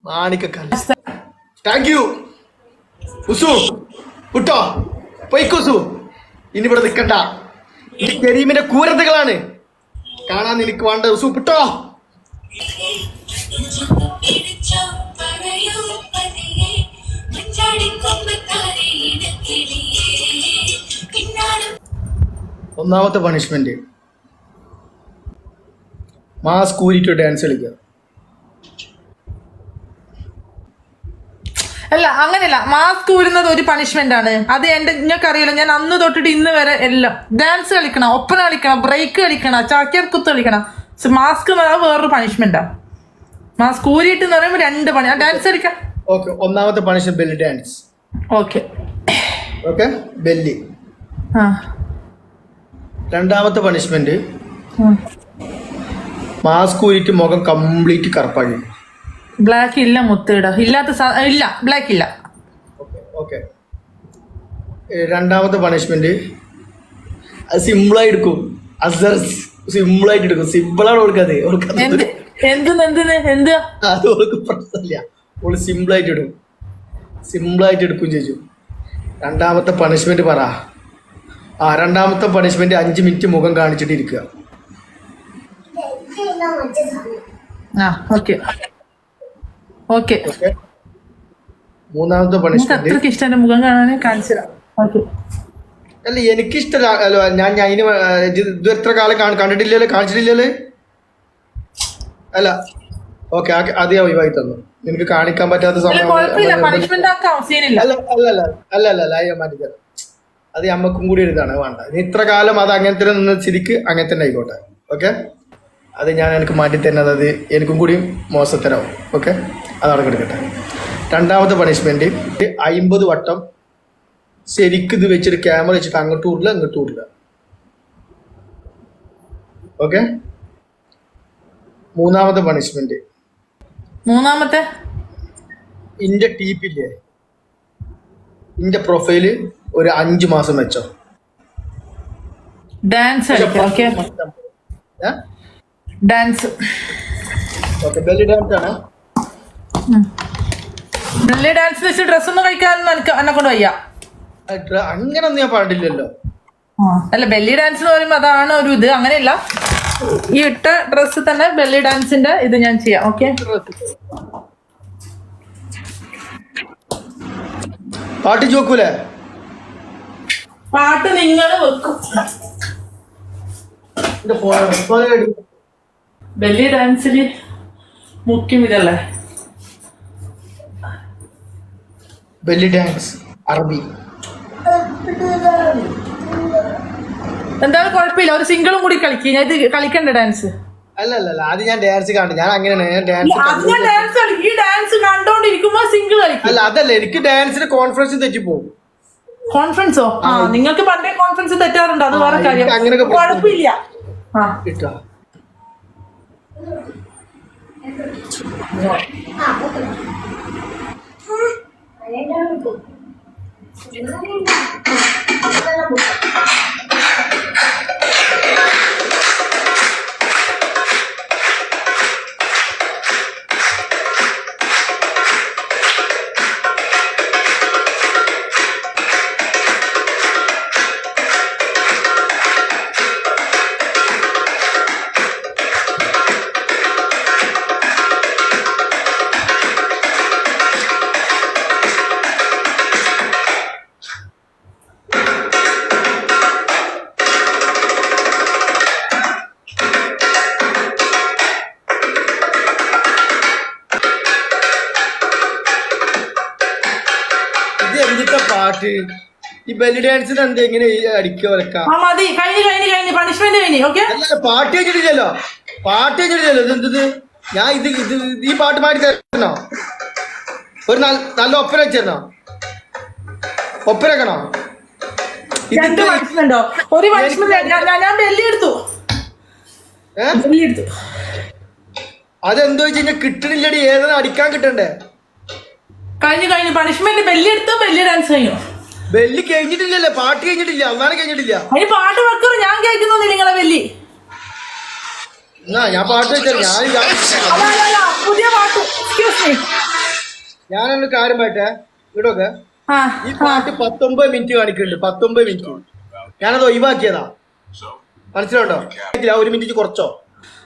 മാണിക്കക്കാല thank you ഉസു വിട്ടോ പൊയ്ക്കുസു ഇനി ഇവിടെ നിൽക്കണ്ട ഈ കരീമിന്റെ കൂരതകളാണ് കാണാൻ നിനക്ക് വേണ്ട ഉസു വിട്ടോ. ഒന്നാമത്തെ പണിഷ്മെന്റ് മാസ്ക് ഊരിട്ട് ഡാൻസ് കളിക്കുക. അല്ല അങ്ങനെയല്ല, മാസ്ക് ഊരുന്നത് ഒരു പണിഷ്മെന്റ് ആണ്. അത് നിങ്ങൾക്ക് അറിയില്ല, ഞാൻ അന്ന് തൊട്ടിട്ട് ഇന്ന് വരെ എല്ലാം ഡാൻസ് കളിക്കണം, ഒപ്പന കളിക്കണം, ബ്രേക്ക് കളിക്കണം, ചാക്യാർ കുത്ത് കളിക്കണം. മാസ്ക് വേറൊരു പണിഷ്മെന്റാ. മാസ്ക് ഊരിട്ട് എന്ന് പറയുമ്പോൾ രണ്ട് പണി. ഡാൻസ് കളിക്കാം. ഓക്കെ, ഒന്നാമത്തെ punishment belly dance. Okay okay, belly. രണ്ടാമത്തെ പണിഷ്മെന്റ് മാസ്ക് ഊരിട്ട് മുഖം കംപ്ലീറ്റ് കറുപ്പാക്കി. ബ്ലാക്ക് ഇല്ല മുത്തേട, ഇല്ലാത്ത ഇല്ല, ബ്ലാക്ക് ഇല്ല. ഓക്കെ, രണ്ടാമത്തെ പണിഷ്മെന്റ് അത് സിമ്പിളായി എടുക്കും. അസർ സിമ്പിളായിട്ട് എടുക്കും. സിമ്പിളാണ് കൊടുക്കാതെ എന്ത് അത് ഓൾക്ക് പ്രശ്നമില്ല. ഓള് സിമ്പിളായിട്ട് ഇടും, സിമ്പിളായിട്ട് എടുക്കും ചേച്ചു. രണ്ടാമത്തെ പണിഷ്മെന്റ് പറ. രണ്ടാമത്തെ പണിഷ്മെന്റ് 5 മിനിറ്റ് മുഖം കാണിച്ചിട്ട് ഇരിക്കുക. മൂന്നാമത്തെ പണിഷ്മെന്റ് ഇഷ്ടം മുഖം കാണാൻ കാണിച്ചു. അല്ല എനിക്കിഷ്ടല്ല. അല്ലോ ഞാൻ അതിന് ഇത് എത്ര കാലം കണ്ടിട്ടില്ലല്ലോ, കാണിച്ചിട്ടില്ലല്ലോ. അല്ല ഓക്കെ, അത് ഞാൻ ഒഴിവാക്കി തന്നു. നിനക്ക് കാണിക്കാൻ പറ്റാത്ത സമയം അല്ല ഞാൻ മാറ്റിത്തരാം. അത് അമ്മക്കും കൂടി എഴുതാണ് വേണ്ട. നീ ഇത്ര കാലം അത് അങ്ങനെ തന്നെ നിന്ന് സ്ഥിതിക്ക് അങ്ങനെ തന്നെ ആയിക്കോട്ടെ. ഓക്കെ, അത് ഞാൻ എനിക്ക് മാറ്റി തരുന്നത് അത് എനിക്കും കൂടി മോശത്തരാവും. ഓക്കെ, അതവിടെ കിടക്കട്ടെ. രണ്ടാമത്തെ പണിഷ്മെന്റ് 50 വട്ടം ശരിക്കും ഇത് വെച്ചിട്ട് ക്യാമറ വെച്ചിട്ട് അങ്ങോട്ടും ഇല്ല ഇങ്ങോട്ടും ഇല്ല. ഓക്കെ, മൂന്നാമത്തെ പണിഷ്മെന്റ് ഇന്റെ ടീപ്പില്ലേ, ഇന്റെ പ്രൊഫൈല് ഒരു 5 മാസം വെച്ചോ. Dance dance okay, belly dance ആണ്. ബെല്ലി ഡാൻസ് വെച്ച് ഡ്രസ് ഒന്നും കഴിക്കാനൊന്നും എന്നെ കൊണ്ട് വയ്യ. അങ്ങനൊന്നും ഞാൻ പാടില്ലല്ലോ. അല്ല, ബെല്ലി ഡാൻസ് എന്ന് പറയുമ്പോ അതാണ് ഒരു ഇത്. അങ്ങനെയല്ല, ഈ ഇട്ട ഡ്രസ് തന്നെ ബെല്ലി ഡാൻസിന്റെ ഇത് ഞാൻ ചെയ്യാം. ഓക്കെ, പാട്ട് ചോക്കൂലേ? പാട്ട് നിങ്ങൾ വെക്കും. ബെല്ലി ഡാൻസിന് മുഖ്യം ഇതല്ലേ, ബെല്ലി ഡാൻസ് അറബി. എന്തായാലും കുഴപ്പമില്ല, ഒരു സിംഗിളും കൂടി കളിക്കുക. ഞാൻ ഇത് കളിക്കണ്ട ഡാൻസ്. അല്ല അത് ഞാൻ ഡാൻസ് കാണും. ഞാൻ അങ്ങനെയാണ് ഡാൻസ് ഈ ഡാൻസ് കണ്ടോണ്ടിരിക്കുമ്പോ സിംഗിൾ കളിക്കും. അല്ല അതല്ല, എനിക്ക് ഡാൻസിന് കോൺഫിഡൻസ് തെറ്റിപ്പോകും. കോൺഫിഡൻസോ? നിങ്ങൾക്ക് പണ്ടേ കോൺഫിഡൻസ് തെറ്റാറുണ്ട്, അത് വേറെ കാര്യം. കുഴപ്പമില്ല. ഇട്ടോ പാട്ട് ഈ ബെല്ലി ഡാൻസിന് എന്താ എങ്ങനെ അടിക്കുക വരക്കാം? പാട്ട് കഴിഞ്ഞിട്ടില്ലല്ലോ, പാട്ട് കഴിഞ്ഞിട്ടില്ലല്ലോ. ഇതെന്തത്? ഞാൻ ഇത് ഈ പാട്ട് പാടി തരണോ? ഒരു നല്ല ഒപ്പന വെച്ചിരുന്നോ? ഒപ്പന വെക്കണോ? അതെന്തോ വെച്ച് കഴിഞ്ഞാൽ കിട്ടണില്ലടി. ഏതാണ് അടിക്കാൻ കിട്ടണ്ടേ? കഴിഞ്ഞു പണിഷ്മെന്റ്. ബെല്ലി എടുത്തോ, ബെല്ലി ഡാൻസ് കഴിഞ്ഞു. ബെല്ലി കഴിഞ്ഞിട്ടില്ലല്ലേ, പാട്ട് കഴിഞ്ഞിട്ടില്ല. അന്നാണ് കഴിഞ്ഞിട്ടില്ല. അതിന് പാട്ട് വെക്കറോ? ഞാൻ കേൾക്കുന്നൊന്നും നിങ്ങളെ ബെല്ലി. ഞാൻ പാട്ട് വെച്ചാൽ ഞാൻ പുതിയ പാട്ട്. ഞാനൊരു കാര്യം പറയട്ടെ ഇവിടൊക്കെ ആ ഈ പാട്ട് 19 മിനിറ്റ് കാണിക്കുന്നുണ്ട് 19 മിനിറ്റ് ഞാനത് ഒഴിവാക്കിയതാ മനസ്സിലുണ്ടോ 1 മിനിറ്റ് കുറച്ചോ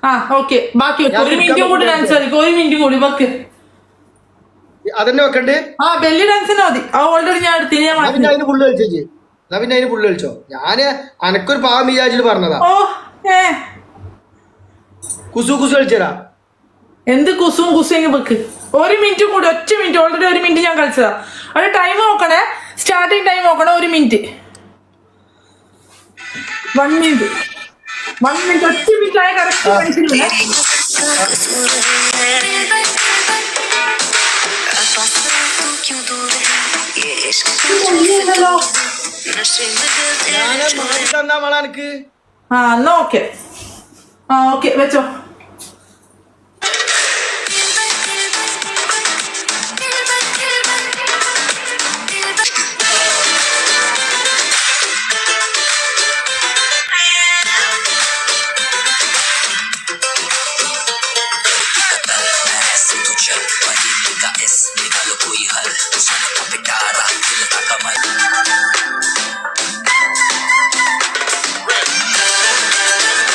ആ ഓക്കെ ബാക്കി വെക്ക്. ഒരു മിനിറ്റ് കൂടി ഡാൻസ് കളിക്കും 1 മിനിറ്റ് കൂടി വെക്ക്. അതന്നെ വെക്കണ്ടേ ആ ബെല്ലി ഡാൻസിന് മതി ആ ഓൾറെഡി ഞാൻ എടുത്തിന് ഞാൻ പിന്നെ അതിന് ഫുള്ള് കളിച്ചേച്ചി എന്നാ പിന്നെ അതിന് ഫുള്ള് കളിച്ചോ ഞാന് അനക്കൊരു പാവം വിചാരിച്ചിട്ട് പറഞ്ഞതാ ഓ ഏ കുസു കുസു കളിച്ചതാ എന്ത് കുസും കുസും വെക്ക് 1 മിനിറ്റ് കൂടി ഒറ്റ മിനിറ്റ് ഓൾറെഡി 1 മിനിറ്റ് ഞാൻ കളിച്ചതാ ഒരു ടൈം നോക്കണേ സ്റ്റാർട്ടിങ് ടൈം നോക്കണേ 1 മിനിറ്റ് 1 മിനിറ്റ് 1 മിനിറ്റ് ഒറ്റ മിനിറ്റ് ആയ കറക്റ്റ് മനസ്സിലൂടെ ഞാന് മാറ്റി തന്നാ മോളെ എനക്ക് ആ എന്നാ ഓക്കെ ആ ഓക്കെ വെച്ചോ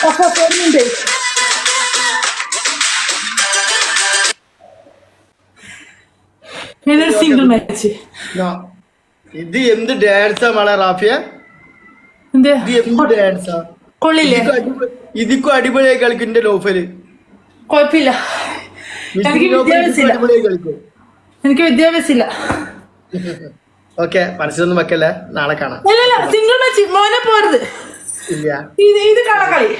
അപ്പൊ 1 മിനിറ്റ് ഇതൊരു സിംഗിൾ മാച്ച് ഇത് എന്ത് ഡാൻസാ മോളെ റാഫിയ എന്ത് ഇത് എന്ത് ഡാൻസാ കൊള്ളില്ലേ ഇതിക്കും അടിപൊളിയായി കളിക്കും എന്റെ ലോഫല് കൊഴപ്പില്ല എനിക്ക് വിദ്യാഭ്യാസമില്ല അടിപൊളിയായി കളിക്കും എനിക്ക് വിദ്യാഭ്യാസമില്ല ഓക്കെ മനസ്സിലൊന്നും വെക്കല്ലേ നാളെ കാണാം ഇല്ല സിംഗിൾ മാച്ച് മോനെ പോരുത് ഇല്ല ഇത് കാണാ കളി